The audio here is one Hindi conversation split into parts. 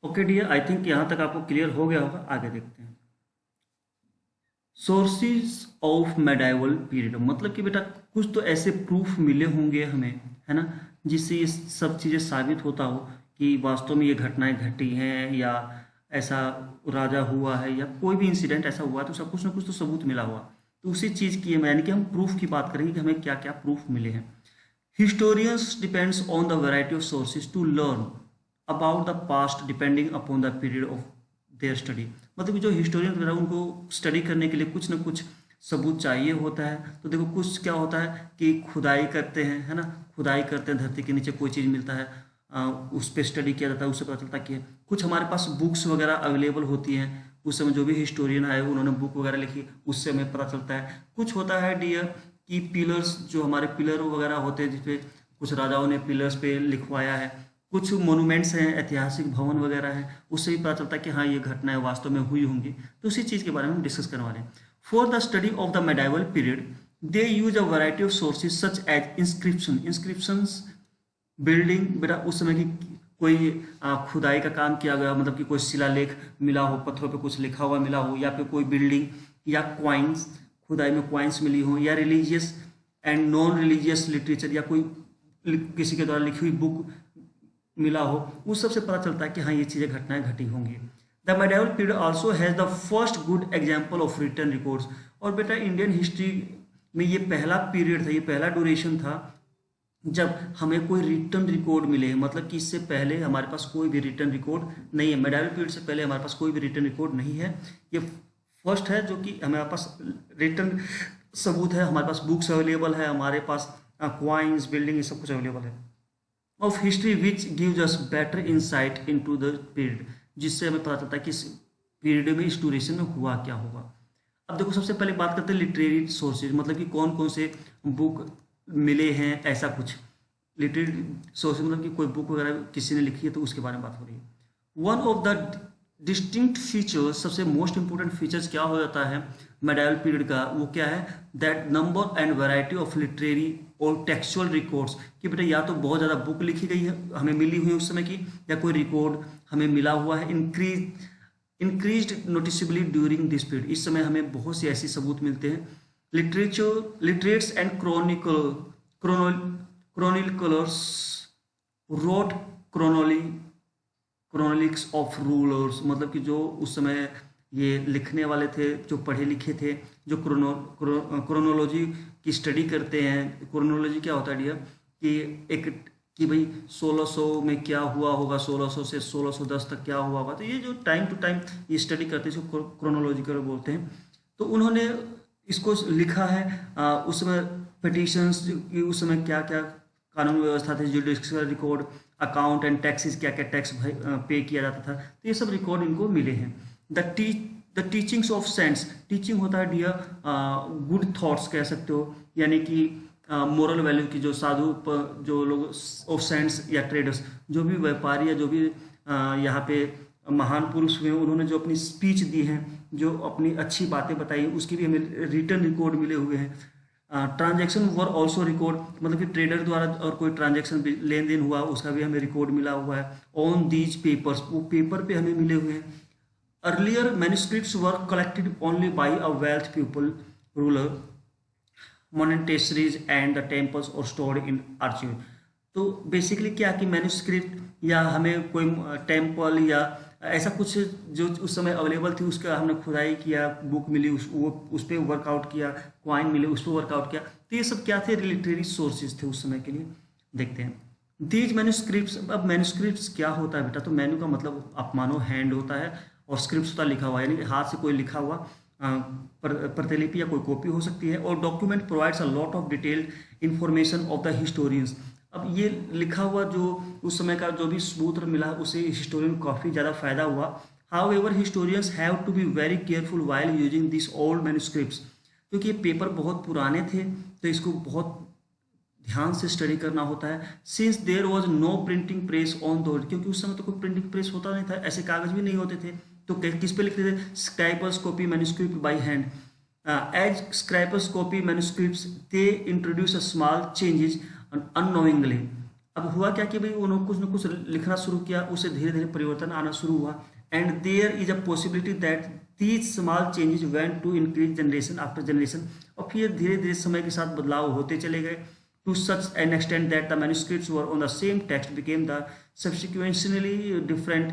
ओके डियर, आई थिंक यहाँ तक आपको क्लियर हो गया होगा। आगे देखते हैं। सोर्सेज ऑफ मेडाइवल पीरियड, मतलब कि बेटा कुछ तो ऐसे प्रूफ मिले होंगे हमें, है ना, जिससे ये सब चीज़ें साबित होता हो कि वास्तव में ये घटनाएं घटी हैं, या ऐसा राजा हुआ है, या कोई भी इंसिडेंट ऐसा हुआ है, तो सब कुछ ना कुछ तो सबूत मिला हुआ। तो उसी चीज़ की यानी कि हम प्रूफ की बात करेंगे कि हमें क्या क्या प्रूफ मिले हैं। Historians depends on the variety of sources to learn about the past depending upon the period of their study। मतलब कि जो हिस्टोरियन वगैरह उनको स्टडी करने के लिए कुछ ना कुछ सबूत चाहिए होता है। तो देखो कुछ क्या होता है कि खुदाई करते हैं, है ना, खुदाई करते हैं, धरती के नीचे कोई चीज़ मिलता है, उस पर स्टडी किया जाता है, उससे पता चलता है कि कुछ हमारे पास बुक्स वगैरह अवेलेबल होती हैं। उस समय जो भी हिस्टोरियन आए उन्होंने बुक वगैरह लिखी, उससे हमें पता चलता है। कुछ होता है डियर कि पिलर्स, जो हमारे पिलर वगैरह होते हैं जिसपे कुछ राजाओं ने पिलर्स पे लिखवाया है, कुछ मोनूमेंट्स हैं, ऐतिहासिक भवन वगैरह हैं, उससे भी पता चलता है कि हाँ ये घटनाएं वास्तव में हुई होंगी। तो उसी चीज़ के बारे में हम डिस्कस करने वाले हैं। For the study of the medieval period they use a variety of sources such as inscriptions building. बेटा उस समय की कोई खुदाई का काम किया गया, मतलब कि कोई शिलालेख मिला हो, पत्थरों पे कुछ लिखा हुआ मिला हो, या फिर कोई बिल्डिंग, या क्वाइंस, खुदाई में क्वाइंस मिली हो, या religious and non religious literature, या कोई किसी के द्वारा लिखी हुई बुक मिला हो, उस सबसे पता चलता है कि हाँ ये चीज़ें घटनाएं घटी होंगी। The medieval period also has the first good example of return records. और बेटा इंडियन हिस्ट्री में ये पहला पीरियड था, ये पहला ड्यूरेशन था जब हमें कोई रिटर्न रिकॉर्ड मिले। मतलब कि इससे पहले हमारे पास कोई भी रिटर्न रिकॉर्ड नहीं है, मेडाइवल पीरियड से पहले हमारे पास कोई भी रिटर्न रिकॉर्ड नहीं है। ये फर्स्ट है जो कि हमारे पास रिटर्न सबूत है, हमारे पास बुक्स अवेलेबल है, हमारे पास क्वाइंस, बिल्डिंग, ये सब कुछ अवेलेबल है of history which gives us better insight into the period, जिससे हमें पता चलता है कि इस पीरियड में, इस ड्यूरेशन में हुआ क्या होगा। अब देखो सबसे पहले बात करते हैं लिटरेरी सोर्सेज, मतलब कि कौन कौन से बुक मिले हैं, ऐसा कुछ लिटरेरी सोर्सेज, मतलब कि कोई बुक वगैरह किसी ने लिखी है तो उसके बारे में बात हो रही है। One of the distinct features, सबसे मोस्ट इंपोर्टेंट फीचर्स क्या हो जाता है मेडाइवल पीरियड का, वो क्या है, that number and variety of literary और टेक्सचुअल रिकॉर्ड्स, कि बेटा या तो बहुत ज़्यादा बुक लिखी गई है हमें मिली हुई है उस समय की, या कोई रिकॉर्ड हमें मिला हुआ है। Increased noticeably during this period, इस समय हमें बहुत सी ऐसी सबूत मिलते हैं। Literates and chroniclers wrote chronicles of rulers, मतलब कि जो उस समय ये लिखने वाले थे, जो पढ़े लिखे थे, जो क्रोनोलॉजी की स्टडी करते हैं। क्रोनोलॉजी क्या होता है डियर, कि एक कि भाई 1600 में क्या हुआ होगा, 1600 से 1610 तक क्या हुआ होगा, तो ये जो टाइम टू टाइम ये स्टडी करते हैं इसको क्रोनोलॉजिकल बोलते हैं। तो उन्होंने इसको लिखा है उस समय पिटिशंस की, उस समय क्या क्या कानून व्यवस्था थी, judicial record, account and taxes, क्या क्या टैक्स पे किया जाता था, तो ये सब रिकॉर्ड इनको मिले हैं। The teachings of cents, teaching होता है डियर गुड थॉट्स कह सकते हो, यानी कि मोरल वैल्यू की, जो साधु जो लोग ऑफ सेंट्स या ट्रेडर्स, जो भी व्यापारी या जो भी यहाँ पे महान पुरुष हुए, उन्होंने जो अपनी स्पीच दी है, जो अपनी अच्छी बातें बताई, उसकी भी हमें रिटर्न रिकॉर्ड मिले हुए हैं। ट्रांजैक्शन वर ऑल्सो रिकॉर्ड, मतलब कि ट्रेडर द्वारा और कोई ट्रांजैक्शन लेन देन हुआ उसका भी हमें रिकॉर्ड मिला हुआ है ऑन दीज पेपर्स, वो पेपर पे हमें मिले हुए हैं। Earlier manuscripts were collected only by a wealth people ruler, monasteries and the temples और स्टोर्ड इन आर्चिव। तो बेसिकली क्या कि मैन्युस्क्रिप्ट या हमें कोई टेम्पल या ऐसा कुछ जो उस समय अवेलेबल थी उसका हमने खुदाई किया, बुक मिली उस पर वर्कआउट किया, क्वाइन मिले उस पर वर्कआउट किया, तो ये सब क्या थे, लिटरेरी सोर्सेज थे उस समय के लिए। देखते हैं दीज मैन्युस्क्रिप्ट्स। अब मैन्युस्क्रिप्ट्स क्या होता है बेटा, तो मैन्यू का मतलब आप मानो हैंड होता है, और स्क्रिप्ट होता लिखा हुआ, यानी हाथ से कोई लिखा हुआ प्रतिलिपि या कोई कॉपी हो सकती है। और document provides a lot of detailed information of the historians. अब ये लिखा हुआ जो उस समय का जो भी सबूत मिला उससे हिस्टोरियन को काफ़ी ज़्यादा फायदा हुआ। However historians have to be very careful while using this old manuscripts, क्योंकि ये पेपर बहुत पुराने थे तो इसको बहुत ध्यान से स्टडी करना होता है। Since there was no printing press on though, क्योंकि उस समय तो कोई प्रिंटिंग प्रेस होता नहीं था, ऐसे कागज भी नहीं होते थे, तो किस पे लिखते थे, scribers copy manuscript by hand. As scribers copy manuscripts they introduce a small changes unknowingly. अब हुआ क्या कि भाई उन्होंने कुछ न कुछ लिखना शुरू किया, उसे धीरे धीरे परिवर्तन आना शुरू हुआ। And there is a possibility that these small changes went to increase generation after generation, और फिर धीरे धीरे समय के साथ बदलाव होते चले गए। To such an extent that the manuscripts were on the same text became the subsequentially different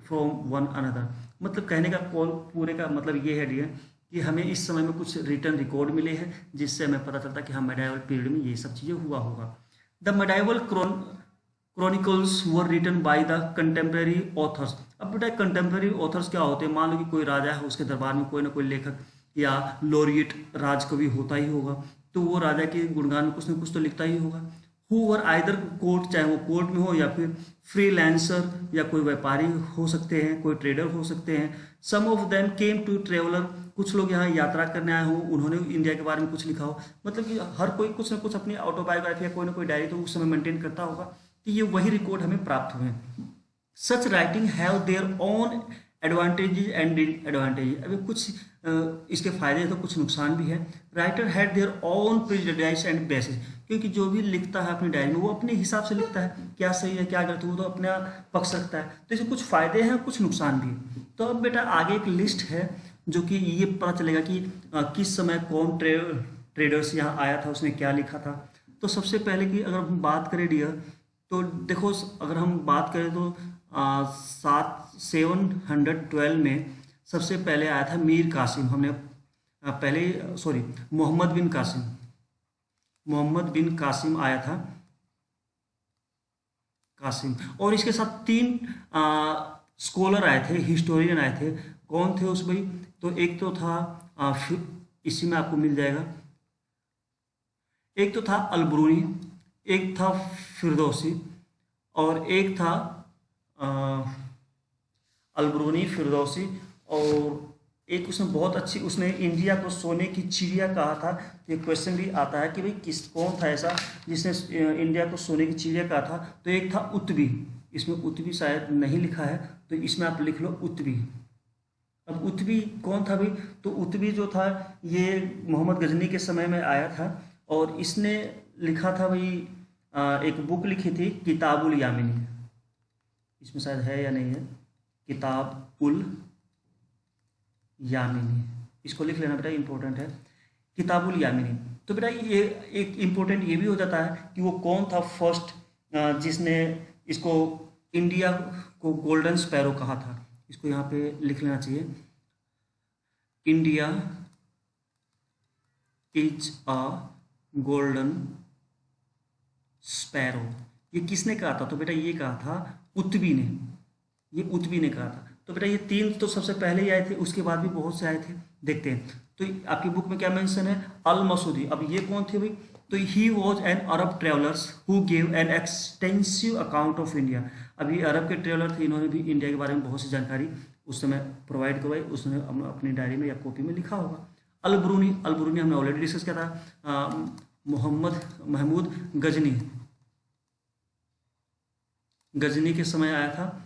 from one another. मतलब कहने का पूरे का मतलब ये है डियर कि हमें इस समय में कुछ रिटर्न रिकॉर्ड मिले हैं जिससे हमें पता चलता कि हाँ मेडाइवल पीरियड में ये सब चीज़ें हुआ होगा। The medieval chronicles were written by the contemporary authors. अब बेटा कंटेम्प्रेरी ऑथर्स क्या होते हैं, मान लो कि कोई राजा है, उसके दरबार में कोई ना कोई लेखक या लॉरिएट राजकवि होता ही होगा, तो वो राजा के गुणगान में कुछ ना कुछ तो लिखता ही होगा। हु वर आइदर कोर्ट, चाहे वो कोर्ट में हो या फिर फ्रीलांसर या कोई व्यापारी हो सकते हैं, कोई ट्रेडर हो सकते हैं। Some of them came to traveller, कुछ लोग यहाँ यात्रा करने आए हो, उन्होंने इंडिया के बारे में कुछ लिखा हो। मतलब कि हर कोई कुछ ना कुछ अपनी ऑटोबायोग्राफी या कोई ना कोई डायरी तो उस समय मेंटेन करता होगा, तो ये वही रिकॉर्ड हमें प्राप्त हुए। Such writing have their own advantages and disadvantages. अभी कुछ इसके फायदे हैं तो कुछ नुकसान भी है। Writer had their own prejudice and bases, क्योंकि जो भी लिखता है अपनी डायरी में वो अपने हिसाब से लिखता है, क्या सही है क्या गलत है वो तो अपना पक्ष रखता है, तो इससे कुछ फायदे हैं कुछ नुकसान भी है। तो अब बेटा आगे एक लिस्ट है जो कि ये पता चलेगा कि किस समय कौन ट्रेडर्स यहाँ आया था, उसने क्या लिखा था। तो सबसे पहले कि अगर हम बात करें डियर, तो देखो अगर हम बात करें तो 712 में सबसे पहले आया था मीर कासिम। हमने पहले सॉरी मोहम्मद बिन कासिम आया था, कासिम। और इसके साथ 3 स्कॉलर आए थे, हिस्टोरियन आए थे। कौन थे उस भाई, तो एक तो था इसी में आपको मिल जाएगा, एक तो था अलबरूनी, एक था फिरदौसी, और एक था अलबरूनी, फिरदौसी, और एक उसने बहुत अच्छी, उसने इंडिया को सोने की चिड़िया कहा था। तो ये क्वेश्चन भी आता है कि भाई कौन था ऐसा जिसने इंडिया को सोने की चिड़िया कहा था। तो एक था उत्बी, इसमें उत्बी शायद नहीं लिखा है, तो इसमें आप लिख लो उत्बी। अब उत्बी कौन था भाई, तो उत्बी जो था ये मोहम्मद गजनी के समय में आया था, और इसने लिखा था भाई एक बुक लिखी थी किताबुल यामिनी, इसमें शायद है या नहीं है, किताबुल यामिनी, इसको लिख लेना बेटा, इंपॉर्टेंट है किताबुल यामिनी। तो बेटा ये एक इम्पोर्टेंट ये भी हो जाता है कि वो कौन था फर्स्ट जिसने इसको इंडिया को गोल्डन स्पैरो कहा था। इसको यहाँ पे लिख लेना चाहिए, India is a golden sparrow. ये किसने कहा था, तो बेटा ये कहा था उत्बी ने, ये उत्बी ने कहा था। तो बेटा ये 3 तो सबसे पहले ही आए थे, उसके बाद भी बहुत से आए थे, देखते हैं। तो आपकी बुक में क्या मेंशन है, अल मसूदी। अब ये कौन थे भाई, तो he was an Arab travellers who gave an extensive account of India. अब ये अरब के ट्रेवलर थे, इन्होंने भी इंडिया के बारे में बहुत सी जानकारी उस समय प्रोवाइड करवाई, उसने अपनी डायरी में या कॉपी में लिखा होगा। अलबरूनी हमने ऑलरेडी डिस्कस किया था। महमूद गजनी के समय आया था।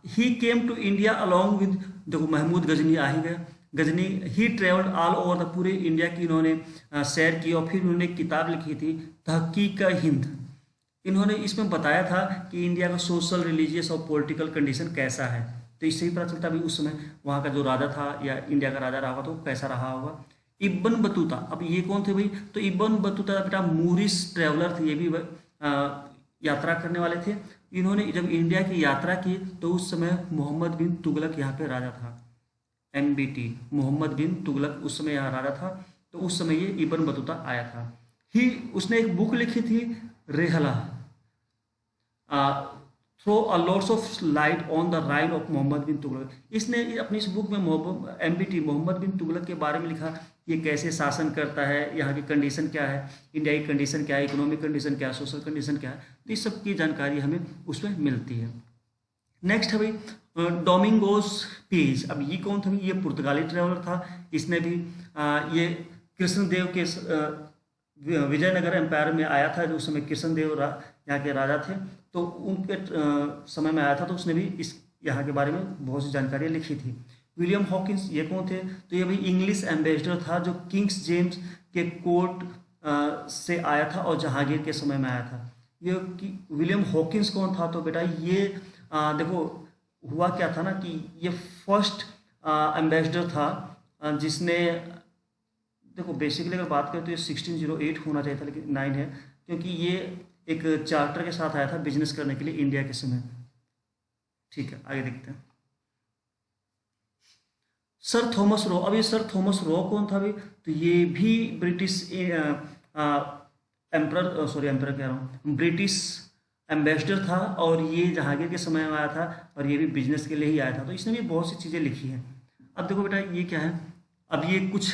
He came to India along with, देखो महमूद गजनी आ ही गया, Ghazni. He travelled all over the पूरे इंडिया की इन्होंने सैर की, और फिर उन्होंने एक किताब लिखी थी तहकीक हिंद। इन्होंने इसमें बताया था कि इंडिया का सोशल, रिलीजियस और पॉलिटिकल कंडीशन कैसा है। तो इससे ही पता चलता भी उस समय वहाँ का जो राजा था या इंडिया का राजा रहा होगा तो कैसा रहा होगा। इब्बन बतूता, अब ये कौन थे भाई, तो इब्बन बतूता बेटा मूरिश ट्रेवलर थे, ये भी यात्रा करने वाले थे। इन्होंने जब इंडिया की यात्रा की तो उस समय मोहम्मद बिन तुगलक यहाँ पे राजा था, MBT मोहम्मद बिन तुगलक उस समय यहाँ राजा था। तो उस समय ये इब्न बतूता आया था। उसने एक बुक लिखी थी Rihla, throw a lots of light on the reign of Mohammad bin Tughlaq. इसने अपनी इस बुक में MBT मोहम्मद बिन तुगलक के बारे में लिखा, ये कैसे शासन करता है, यहाँ की कंडीशन क्या है, इंडिया की कंडीशन क्या है, इकोनॉमिक कंडीशन क्या है, सोशल कंडीशन क्या है। तो इस सब की जानकारी हमें उसमें मिलती है। नेक्स्ट है भाई डोमिंगोस पीज। अब ये कौन था, ये पुर्तगाली ट्रेवलर था। इसने भी ये कृष्णदेव के विजयनगर एम्पायर में आया था, जो उस समय कृष्णदेव यहाँ के राजा थे, तो उनके समय में आया था। तो उसने भी इस यहाँ के बारे में बहुत सी जानकारियाँ लिखी थी। विलियम हॉकिंस, ये कौन थे, तो ये भी इंग्लिश एम्बेसडर था जो किंग्स जेम्स के कोर्ट से आया था और जहांगीर के समय में आया था। ये कि विलियम हॉकिंस कौन था, तो बेटा ये देखो हुआ क्या था ना कि ये फर्स्ट एम्बेसडर था जिसने, देखो बेसिकली अगर बात करें तो ये 1608 होना चाहिए था, लेकिन 9 है, क्योंकि ये एक चार्टर के साथ आया था बिजनेस करने के लिए इंडिया के समय। ठीक है, आगे देखते हैं। सर थॉमस रो, अब ये सर थॉमस रो कौन था भाई, तो ये भी ब्रिटिश एम्पर, सॉरी एम्पर कह रहा हूँ, ब्रिटिश एम्बेसडर था, और ये जहांगीर के समय में आया था, और ये भी बिजनेस के लिए ही आया था, तो इसने भी बहुत सी चीज़ें लिखी हैं। अब देखो बेटा ये क्या है, अब ये कुछ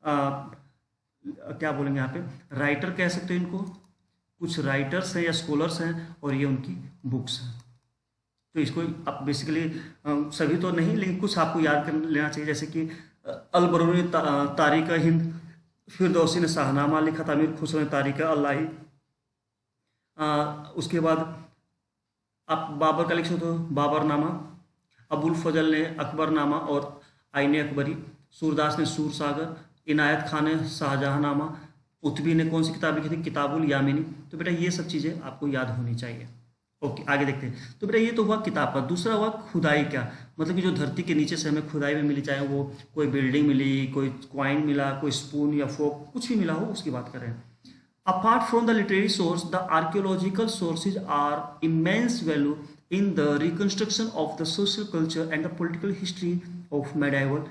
क्या बोलेंगे यहाँ पे, राइटर कह सकते हो इनको, कुछ राइटर्स हैं या स्कॉलर्स हैं, और ये उनकी बुक्स हैं। तो इसको आप बेसिकली सभी तो नहीं, लेकिन कुछ आपको याद कर लेना चाहिए, जैसे कि अल बरूनी तारीख हिंद, फिरदौसी ने शाहनामा लिखा था, अमीर खुसरो ने तारीख अल्लाही, उसके बाद आप बाबर का लिख सकते हो बाबरनामा, अबुल फजल ने अकबरनामा और आईने अकबरी, सूरदास ने सूर सागर, इनायत खान ने शाहजहांनामा, उत्बी ने कौन सी किताब लिखी थी, किताबुल यामिनी। तो बेटा ये सब चीज़ें आपको याद होनी चाहिए। ओके, आगे देखते हैं। तो बेटा ये तो हुआ किताब का। दूसरा हुआ खुदाई का, मतलब कि जो धरती के नीचे से हमें खुदाई में मिली, चाहे वो कोई बिल्डिंग मिली, कोई क्वाइन मिला, कोई स्पून या फोक, कुछ भी मिला हो, उसकी बात करें। Apart from the literary source, the archaeological sources are immense value in the reconstruction of the social culture and the political history of medieval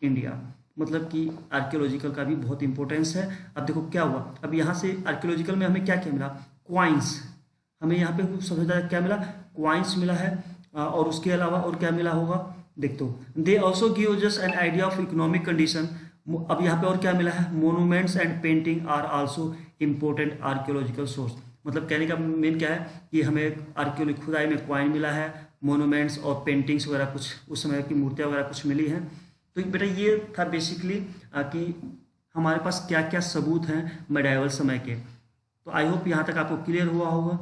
India। मतलब कि आर्कियोलॉजिकल का भी बहुत इंपॉर्टेंस है। अब देखो क्या हुआ, अब यहाँ से आर्कियोलॉजिकल में हमें क्या क्या मिला, क्वाइंस, हमें यहाँ पे सबसे ज़्यादा क्या मिला, क्वाइंस मिला है, और उसके अलावा और क्या मिला होगा, देखते हो they also give just an idea of economic condition. अब यहाँ पे और क्या मिला है, monuments and painting are also important archaeological source. मतलब कहने का मेन क्या है कि हमें आर्कियोलॉजी खुदाई में क्वाइन मिला है, मोनूमेंट्स और पेंटिंग्स वगैरह कुछ उस समय की मूर्तियाँ वगैरह कुछ मिली हैं। तो बेटा ये था बेसिकली कि हमारे पास क्या क्या सबूत हैं मेडाइवल समय के। तो आई होप यहाँ तक आपको क्लियर हुआ होगा।